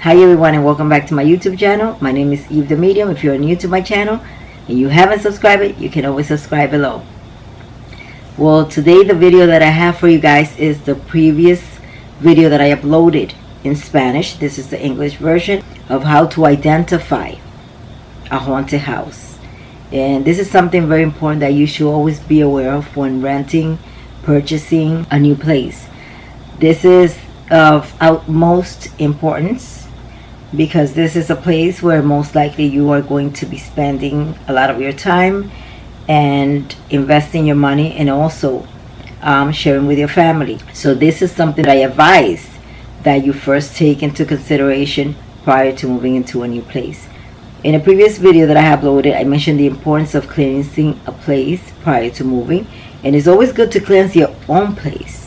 Hi everyone, and welcome back to my YouTube channel. My name is Eve the Medium. If you're new to my channel and you haven't subscribed, you can always subscribe below. Well, today the video that I have for you guys is the previous video that I uploaded in Spanish. This is the English version of how to identify a haunted house. And this is something very important that you should always be aware of when renting, purchasing a new place. This is of utmost importance because this is a place where most likely you are going to be spending a lot of your time and investing your money, and also sharing with your family. So this is something that I advise that you first take into consideration prior to moving into a new place. In a previous video that I uploaded, I mentioned the importance of cleansing a place prior to moving, and it's always good to cleanse your own place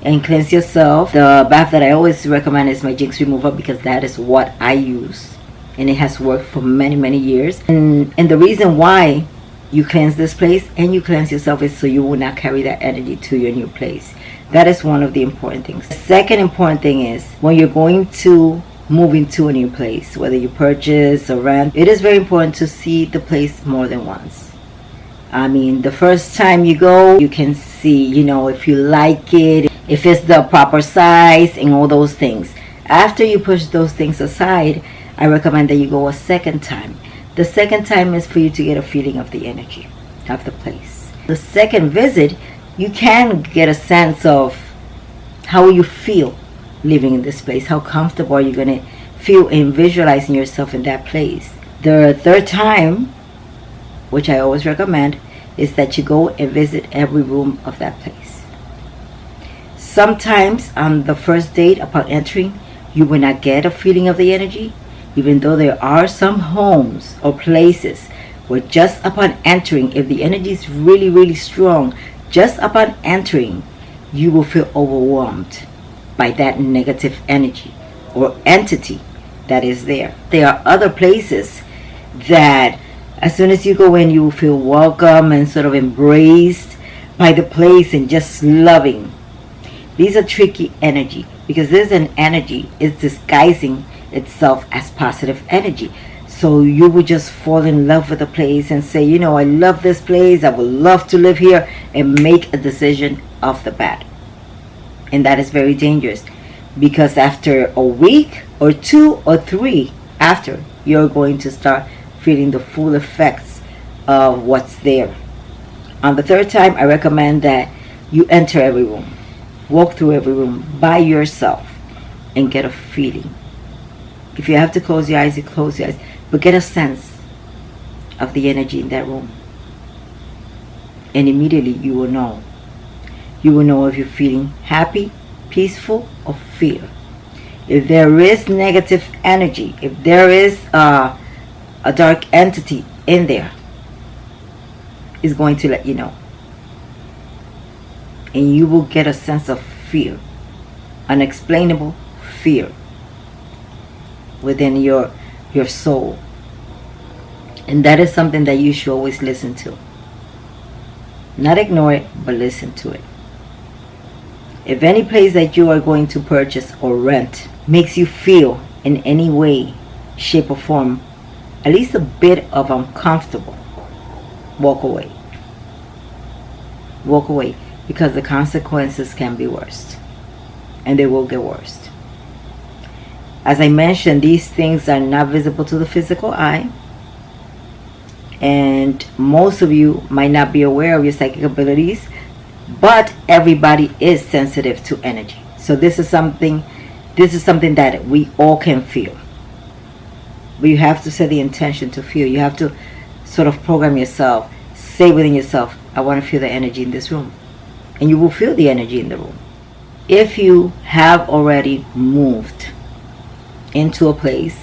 and cleanse yourself. The bath that I always recommend is my jinx remover, because that is what I use and it has worked for many years. And the reason why you cleanse this place and you cleanse yourself is so you will not carry that energy to your new place. That is one of the important things. The second important thing is when you're going to move into a new place, whether you purchase or rent, it is very important to see the place more than once. I mean, the first time you go, you can see, if you like it, if it's the proper size and all those things. After you push those things aside, I recommend that you go a second time. The second time is for you to get a feeling of the energy of the place. The second visit, you can get a sense of how you feel living in this place. How comfortable are you going to feel in visualizing yourself in that place? The third time, which I always recommend, is that you go and visit every room of that place. Sometimes on the first date, upon entering, you will not get a feeling of the energy, even though there are some homes or places where just upon entering, if the energy is really strong, just upon entering, you will feel overwhelmed by that negative energy or entity that is there. There are other places that as soon as you go in, you will feel welcome and sort of embraced by the place and just loving. These are tricky energy because there's an energy is disguising itself as positive energy. So you would just fall in love with the place and say, I love this place, I would love to live here, and make a decision off the bat. And that is very dangerous, because after a week or 2 or 3 after, you're going to start feeling the full effects of what's there. On the third time, I recommend that you enter every room, walk through every room by yourself, and get a feeling. If you have to close your eyes, you close your eyes, but get a sense of the energy in that room, and immediately you will know. You will know if you're feeling happy, peaceful, or fear. If there is negative energy, if there is a dark entity in there, it's going to let you know. And you will get a sense of fear, unexplainable fear within your soul. And that is something that you should always listen to. Not ignore it, but listen to it. If any place that you are going to purchase or rent makes you feel in any way, shape, or form at least a bit of uncomfortable, walk away. Walk away, because the consequences can be worse, and they will get worse. As I mentioned, these things are not visible to the physical eye, and most of you might not be aware of your psychic abilities, but everybody is sensitive to energy. So this is something that we all can feel. But you have to set the intention to feel. You have to sort of program yourself, say within yourself, I want to feel the energy in this room. And you will feel the energy in the room. If you have already moved into a place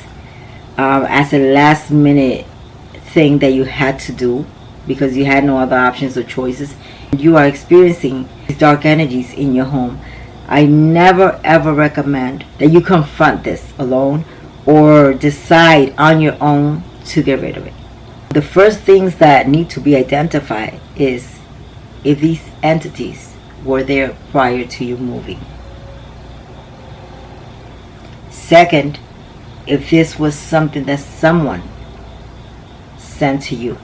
as a last minute thing that you had to do because you had no other options or choices, and you are experiencing these dark energies in your home, I never ever recommend that you confront this alone or decide on your own to get rid of it. The first things that need to be identified is if these entities were there prior to you moving. Second, if this was something that someone sent to you,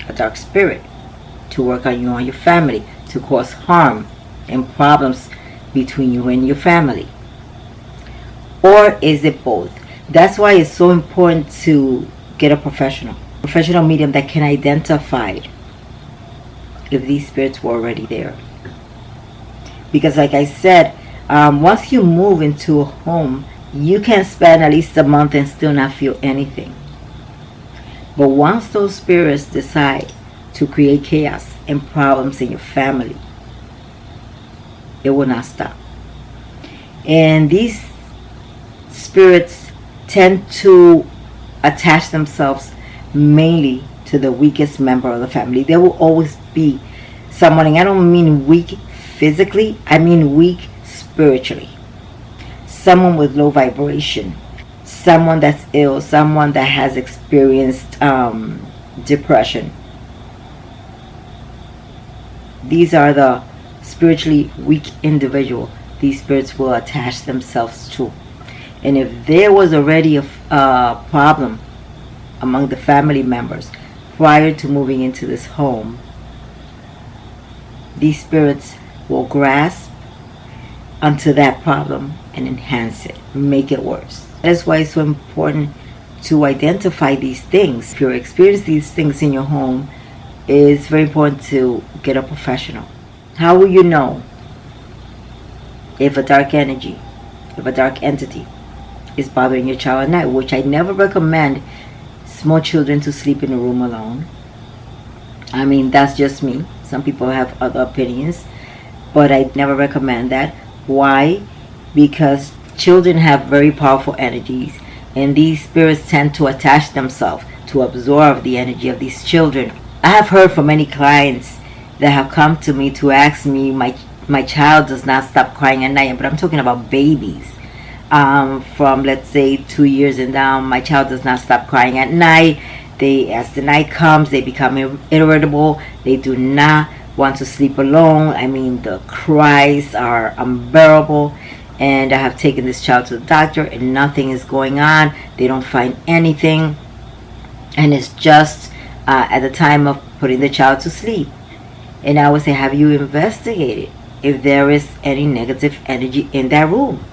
a dark spirit, to work on you and your family, to cause harm and problems between you and your family. Or is it both? That's why it's so important to get a professional medium that can identify if these spirits were already there. Because like I said, once you move into a home, you can spend at least a month and still not feel anything. But once those spirits decide to create chaos and problems in your family, it will not stop. And these spirits tend to attach themselves mainly to the weakest member of the family. There will always be someone, and I don't mean weak physically, I mean weak spiritually. Someone with low vibration, someone that's ill, someone that has experienced depression. These are the spiritually weak individual these spirits will attach themselves to. And if there was already a problem among the family members prior to moving into this home, these spirits will grasp onto that problem and enhance it, make it worse. That's why it's so important to identify these things. If you're experiencing these things in your home, it's very important to get a professional. How will you know if a dark energy, if a dark entity is bothering your child at night? Which I never recommend small children to sleep in a room alone. I mean, that's just me. Some people have other opinions, but I never recommend that. Why? Because children have very powerful energies, and these spirits tend to attach themselves to absorb the energy of these children. I have heard from many clients that have come to me to ask me, my child does not stop crying at night, but I'm talking about babies. From let's say 2 years and down, my child does not stop crying at night. As the night comes, they become irritable. They do not want to sleep alone. I mean, the cries are unbearable. And I have taken this child to the doctor and nothing is going on. They don't find anything. And it's just at the time of putting the child to sleep. And I would say, have you investigated if there is any negative energy in that room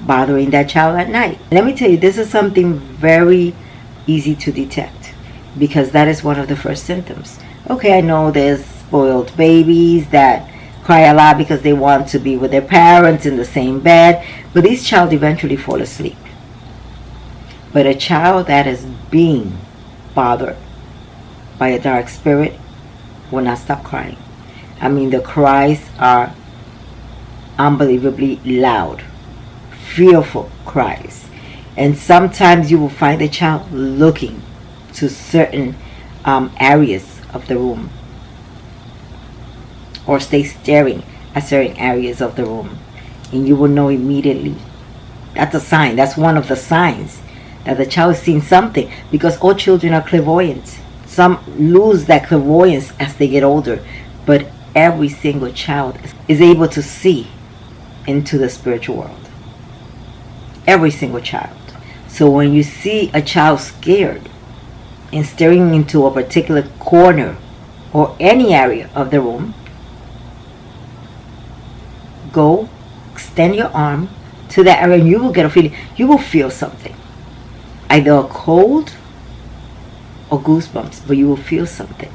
bothering that child at night? Let me tell you, this is something very easy to detect, because that is one of the first symptoms. Okay, I know there's spoiled babies that cry a lot because they want to be with their parents in the same bed, but these child eventually fall asleep. But a child that is being bothered by a dark spirit will not stop crying. I mean, the cries are unbelievably loud, fearful cries. And sometimes you will find the child looking to certain areas of the room, or stay staring at certain areas of the room, and you will know immediately. That's a sign. That's one of the signs that the child is seeing something, because all children are clairvoyant. Some lose that clairvoyance as they get older, but every single child is able to see into the spiritual world. Every single child. So when you see a child scared and staring into a particular corner or any area of the room, go extend your arm to that area and you will get a feeling. You will feel something, either a cold or goosebumps, but you will feel something.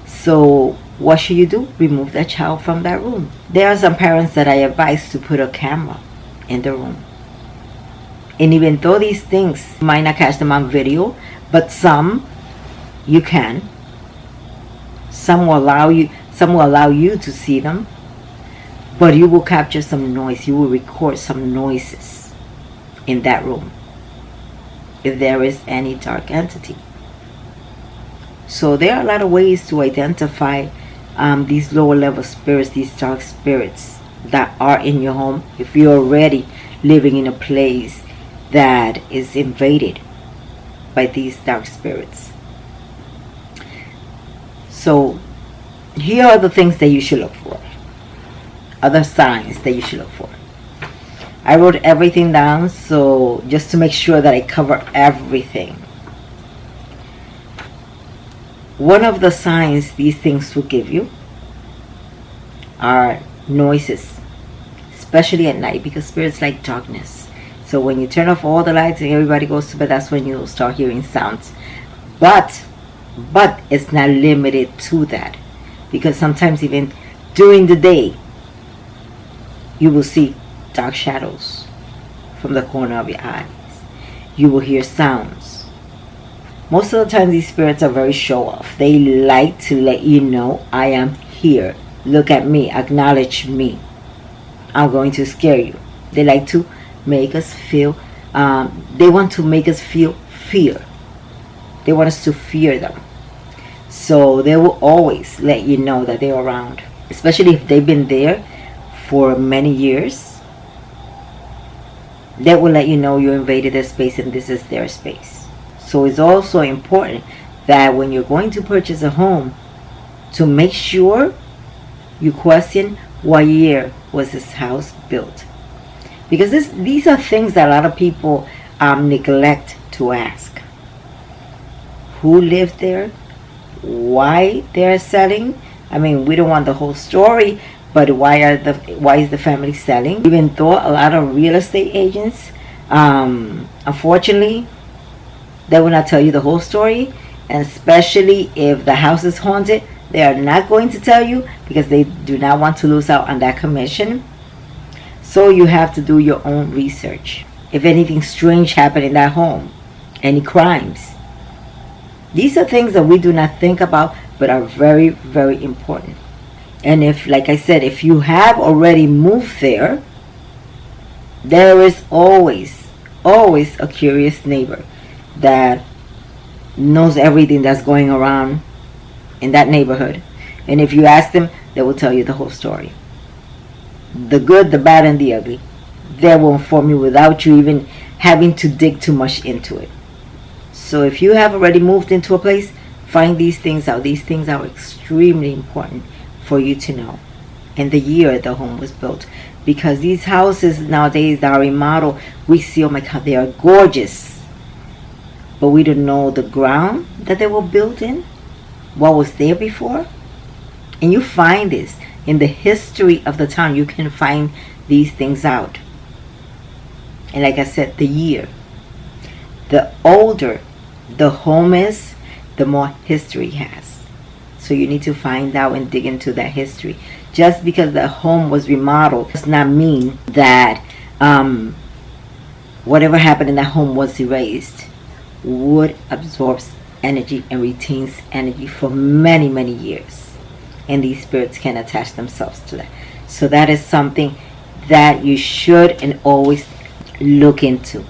So what should you do? Remove that child from that room. There are some parents that I advise to put a camera in the room. And even though these things might not catch them on video, but some you can. Some will allow you to see them, but you will capture some noise. You will record some noises in that room if there is any dark entity. So there are a lot of ways to identify these lower level spirits, these dark spirits that are in your home, if you're already living in a place that is invaded by these dark spirits. So here are the things that you should look for, other signs that you should look for. I wrote everything down, so just to make sure that I cover everything. One of the signs these things will give you are noises, especially at night, because spirits like darkness. So when you turn off all the lights and everybody goes to bed, that's when you'll start hearing sounds. But it's not limited to that, because sometimes even during the day you will see dark shadows from the corner of your eyes. You will hear sounds. Most of the time these spirits are very show off. They like to let you know, I am here. Look at me. Acknowledge me. I'm going to scare you. They like to make us feel, they want to make us feel fear. They want us to fear them. So they will always let you know that they're around. Especially if they've been there for many years. They will let you know you invaded their space and this is their space. So it's also important that when you're going to purchase a home, to make sure you question what year was this house built. Because these are things that a lot of people neglect to ask. Who lived there? Why they're selling? I mean, we don't want the whole story, but why is the family selling? Even though a lot of real estate agents, unfortunately, they will not tell you the whole story, and especially if the house is haunted, they are not going to tell you because they do not want to lose out on that commission. So you have to do your own research. If anything strange happened in that home, any crimes. These are things that we do not think about, but are very, very important. And if, like I said, if you have already moved there, there is always a curious neighbor that knows everything that's going around in that neighborhood. And if you ask them, they will tell you the whole story. The good, the bad, and the ugly. They will inform you without you even having to dig too much into it. So if you have already moved into a place, find these things out. These things are extremely important for you to know. And the year the home was built. Because these houses nowadays that are remodeled, we see, oh my God, they are gorgeous. But we don't know the ground that they were built in. What was there before. And you find this in the history of the town. You can find these things out. And like I said, the year. The older the home is, the more history it has. So you need to find out and dig into that history. Just because the home was remodeled does not mean that whatever happened in that home was erased. Wood absorbs energy and retains energy for many, many years. And these spirits can attach themselves to that. So that is something that you should and always look into.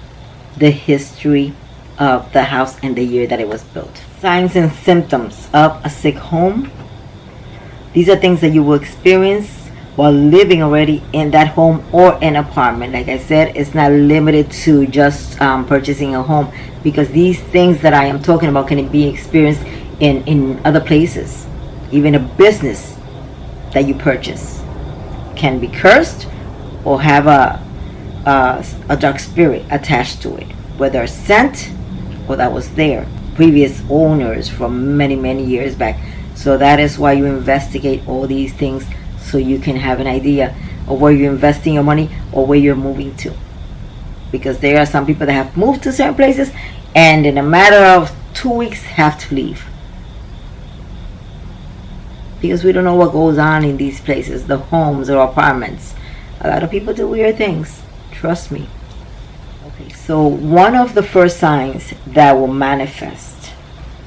The history of the house and the year that it was built. Signs and symptoms of a sick home. These are things that you will experience while living already in that home or an apartment. Like I said, it's not limited to just purchasing a home, because these things that I am talking about can be experienced in other places. Even a business that you purchase can be cursed or have a dark spirit attached to it, whether sent or that was there, previous owners from many, many years back. So that is why you investigate all these things, so you can have an idea of where you're investing your money or where you're moving to. Because there are some people that have moved to certain places and in a matter of 2 weeks have to leave. Because we don't know what goes on in these places, the homes or apartments. A lot of people do weird things, trust me. Okay, so one of the first signs that will manifest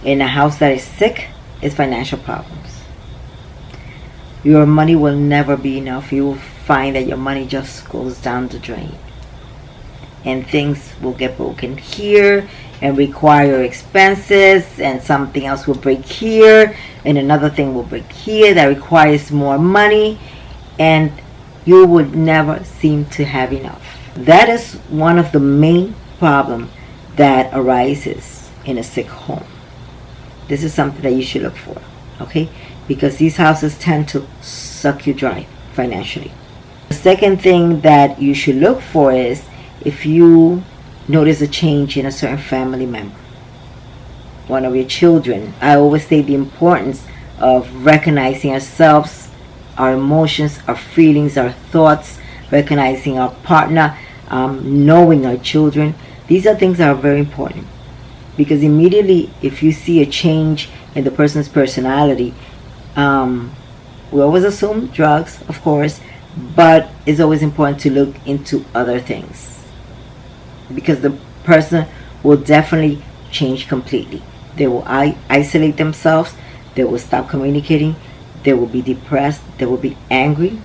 in a house that is sick is financial problems. Your money will never be enough. You will find that your money just goes down the drain. And things will get broken here and require expenses, and something else will break here, and another thing will break here that requires more money, and you would never seem to have enough. That is one of the main problems that arises in a sick home. This is something that you should look for, okay? Because these houses tend to suck you dry financially. second thing that you should look for is if you notice a change in a certain family member, one of your children. I always say the importance of recognizing ourselves, our emotions, our feelings, our thoughts, recognizing our partner, knowing our children. These are things that are very important, because immediately if you see a change in the person's personality, we always assume drugs, of course, but it's always important to look into other things, because the person will definitely change completely. They will isolate themselves, they will stop communicating, they will be depressed, they will be angry,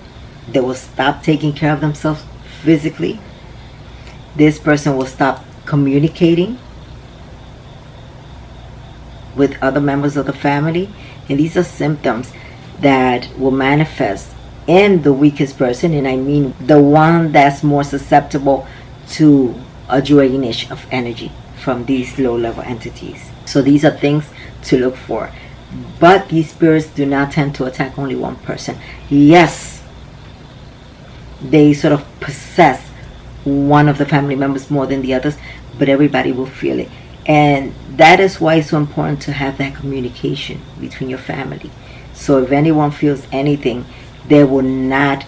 they will stop taking care of themselves physically. This person will stop communicating with other members of the family, and these are symptoms that will manifest in the weakest person, and I mean the one that's more susceptible to a drainage of energy from these low-level entities. So these are things to look for. But these spirits do not tend to attack only one person. Yes, they sort of possess one of the family members more than the others, but everybody will feel it. And that is why it's so important to have that communication between your family. So if anyone feels anything, they will not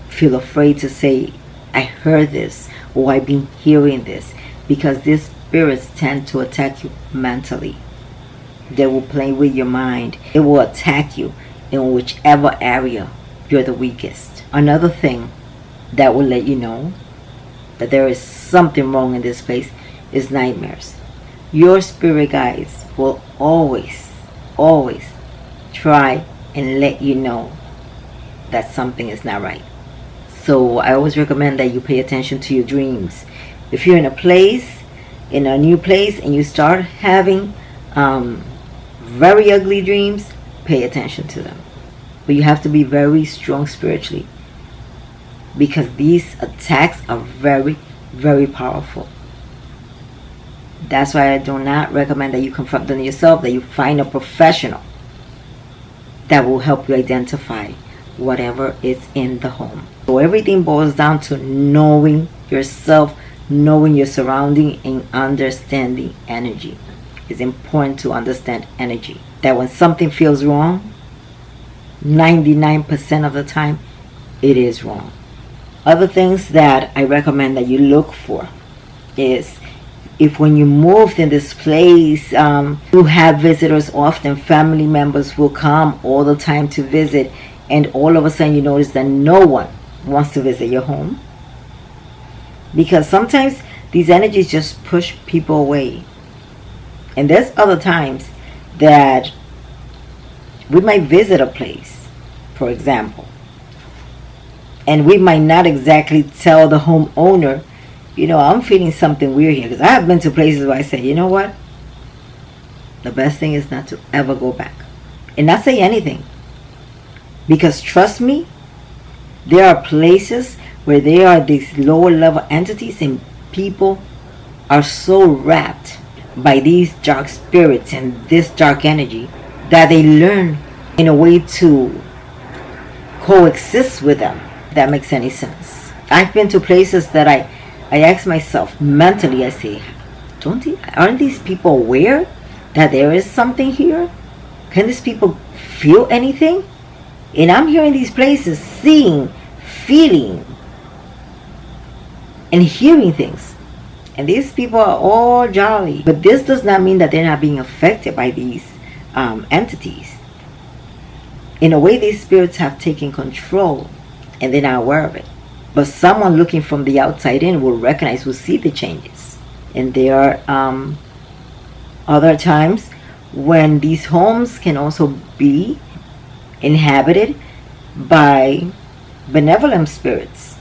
feel afraid to say, I heard this, or I've been hearing this, because these spirits tend to attack you mentally. They will play with your mind. It will attack you in whichever area you're the weakest. Another thing that will let you know that there is something wrong in this place is nightmares. Your spirit guides will always try and let you know that something is not right. So I always recommend that you pay attention to your dreams. If you're in a new place, and you start having very ugly dreams, pay attention to them. But you have to be very strong spiritually, because these attacks are very, very powerful. That's why I do not recommend that you confront them yourself, that you find a professional that will help you identify whatever is in the home. So everything boils down to knowing yourself, knowing your surrounding, and understanding energy. It's important to understand energy. That when something feels wrong, 99% of the time, it is wrong. Other things that I recommend that you look for is if when you moved in this place, you have visitors often, family members will come all the time to visit, and all of a sudden you notice that no one wants to visit your home. Because sometimes these energies just push people away. And there's other times that we might visit a place, for example, and we might not exactly tell the homeowner, you know, I'm feeling something weird here. Because I have been to places where I say, you know what? The best thing is not to ever go back and not say anything. Because trust me, there are places where there are these lower level entities, and people are so wrapped by these dark spirits and this dark energy that they learn in a way to coexist with them. If that makes any sense. I've been to places that I ask myself mentally, I say, aren't these people aware that there is something here? Can these people feel anything? And I'm here in these places seeing, feeling, and hearing things. And these people are all jolly. But this does not mean that they're not being affected by these entities. In a way, these spirits have taken control and they're not aware of it. But someone looking from the outside in will recognize, will see the changes. And there are other times when these homes can also be inhabited by benevolent spirits.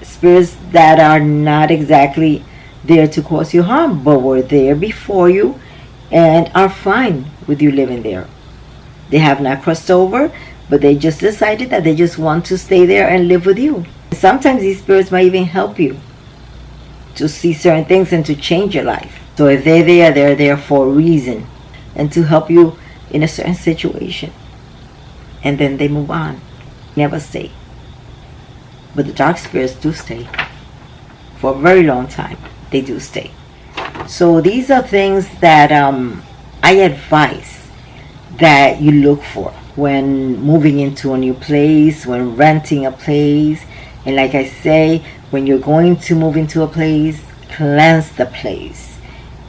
Spirits that are not exactly there to cause you harm, but were there before you and are fine with you living there. They have not crossed over, but they just decided that they just want to stay there and live with you. Sometimes these spirits might even help you to see certain things and to change your life. So if they're there for a reason and to help you in a certain situation. And then they move on. Never stay. But the dark spirits do stay for a very long time. They do stay. So these are things that I advise that you look for when moving into a new place, when renting a place. And like I say, when you're going to move into a place, cleanse the place.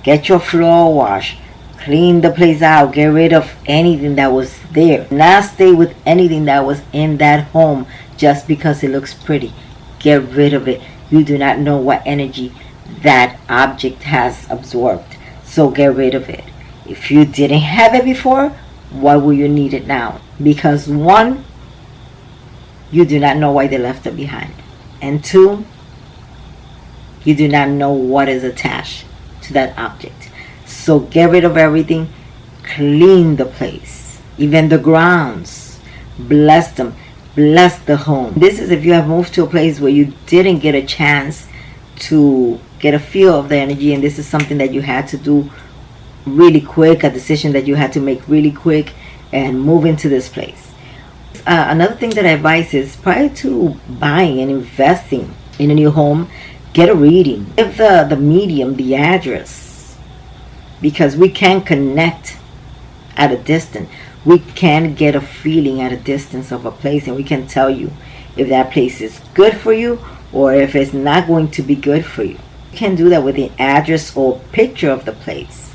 Get your floor washed. Clean the place out. Get rid of anything that was there. Not stay with anything that was in that home just because it looks pretty. Get rid of it. You do not know what energy that object has absorbed. So get rid of it. If you didn't have it before, why will you need it now? Because one, you do not know why they left it behind. And two, you do not know what is attached to that object. So get rid of everything. Clean the place. Even the grounds. Bless them. Bless the home. This is if you have moved to a place where you didn't get a chance to get a feel of the energy, and this is something that you had to do really quick, a decision that you had to make really quick, and move into this place. Another thing that I advise is, prior to buying and investing in a new home, get a reading. Give the medium the address, because we can connect at a distance. We can get a feeling at a distance of a place, and we can tell you if that place is good for you or if it's not going to be good for you. You can do that with the address or picture of the place.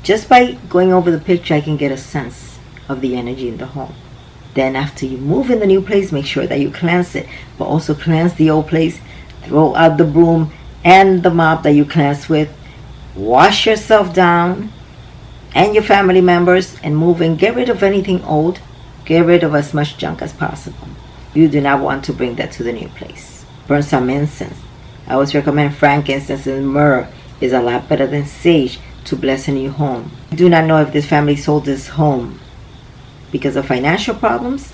Just by going over the picture, I can get a sense of the energy in the home. Then after you move in the new place, make sure that you cleanse it, but also cleanse the old place. Throw out the broom and the mop that you cleansed with. Wash yourself down and your family members, and move and get rid of anything old. Get rid of as much junk as possible. You do not want to bring that to the new place. Burn some incense. I always recommend frankincense and myrrh is a lot better than sage to bless a new home. You do not know if this family sold this home because of financial problems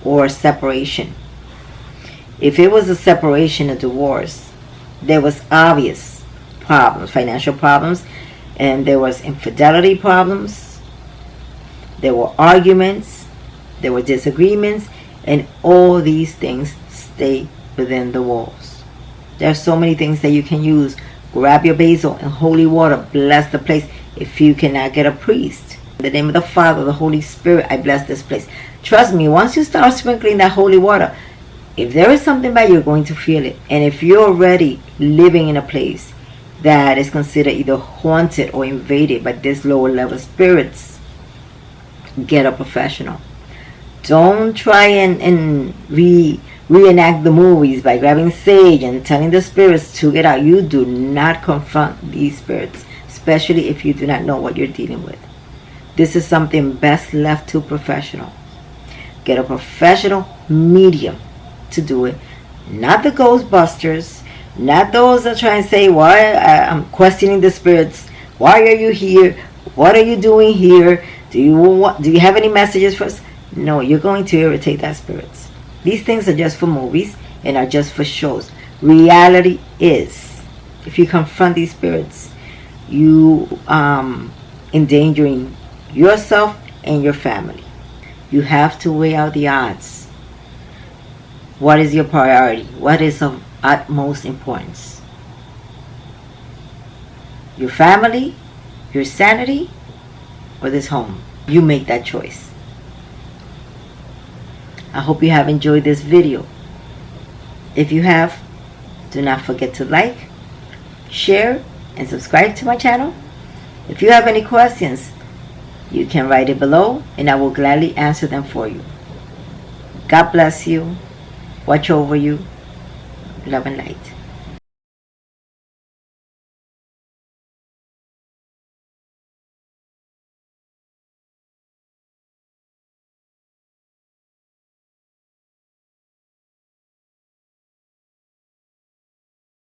or separation. If it was a separation, a divorce, there was obvious problems, financial problems, and there was infidelity problems, there were arguments, there were disagreements, and all these things stay within the walls. There are so many things that you can use. Grab your basil and holy water. Bless the place. If you cannot get a priest, in the name of the Father, the Holy Spirit, I bless this place. Trust me, once you start sprinkling that holy water, if there is something bad, you're going to feel it. And if you're already living in a place that is considered either haunted or invaded by this lower level spirits, get a professional. Don't try and reenact the movies by grabbing sage and telling the spirits to get out. You do not confront these spirits, especially if you do not know what you're dealing with. This is something best left to a professional. Get a professional medium to do it. Not the Ghostbusters, not those that try and say, why I'm questioning the spirits. Why are you here? What are you doing here? Do you have any messages for us? No, you're going to irritate that spirits. These things are just for movies and are just for shows. Reality is, if you confront these spirits, you endangering yourself and your family. You have to weigh out the odds. What is your priority? What is of utmost importance? Your family, your sanity, or this home? You make that choice. I hope you have enjoyed this video. If you have, do not forget to like, share, and subscribe to my channel. If you have any questions, you can write it below and I will gladly answer them for you. God bless you. Watch over you. Love and light.